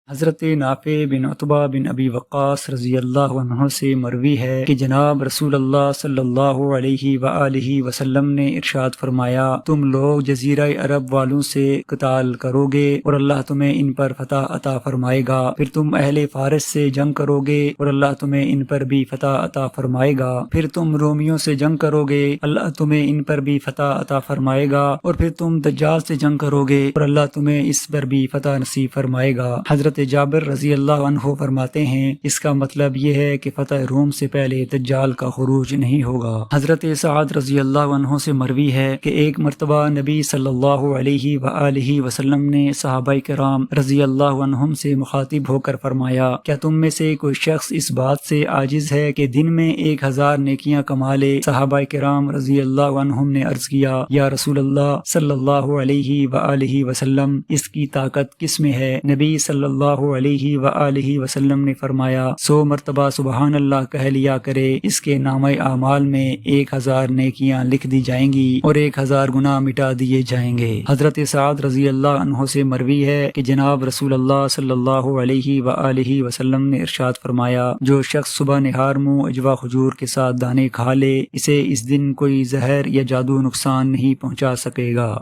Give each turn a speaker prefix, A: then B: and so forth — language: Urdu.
A: حضرت نافع بن عتبہ بن ابی وقاص رضی اللہ عنہ سے مروی ہے کہ جناب رسول اللہ صلی اللہ علیہ وآلہ وسلم نے ارشاد فرمایا، تم لوگ جزیرہ عرب والوں سے قتال کرو گے اور اللہ تمہیں ان پر فتح عطا فرمائے گا، پھر تم اہل فارس سے جنگ کرو گے اور اللہ تمہیں ان پر بھی فتح عطا فرمائے گا، پھر تم رومیوں سے جنگ کرو گے، اللہ تمہیں ان پر بھی فتح عطا فرمائے گا، اور پھر تم دجال سے جنگ کرو گے اور اللہ تمہیں اس پر بھی فتح نصیب فرمائے گا۔ حضرت جابر رضی اللہ عنہ فرماتے ہیں، اس کا مطلب یہ ہے کہ فتح روم سے پہلے دجال کا خروج نہیں ہوگا۔ حضرت سعد رضی اللہ عنہ سے مروی ہے کہ ایک مرتبہ نبی صلی اللہ علیہ وآلہ وسلم نے صحابہ کرام رضی اللہ عنہم سے مخاطب ہو کر فرمایا، کیا تم میں سے کوئی شخص اس بات سے عاجز ہے کہ دن میں 1000 نیکیاں کما لے؟ صحابہ کرام رضی اللہ عنہم نے عرض کیا، یا رسول اللہ صلی اللہ علیہ وآلہ وسلم، اس کی طاقت کس میں ہے؟ نبی صلی اللہ علیہ وآلہ وسلم نے فرمایا، 100 مرتبہ سبحان اللہ کہہ لیا کرے، اس کے نامہ اعمال میں 1000 نیکیاں لکھ دی جائیں گی اور 1000 گناہ مٹا دیے جائیں گے۔ حضرت سعد رضی اللہ عنہ سے مروی ہے کہ جناب رسول اللہ صلی اللہ علیہ وآلہ وسلم نے ارشاد فرمایا، جو شخص صبح نہار منہ اجوا کھجور کے ساتھ دانے کھا لے، اسے اس دن کوئی زہر یا جادو نقصان نہیں پہنچا سکے گا۔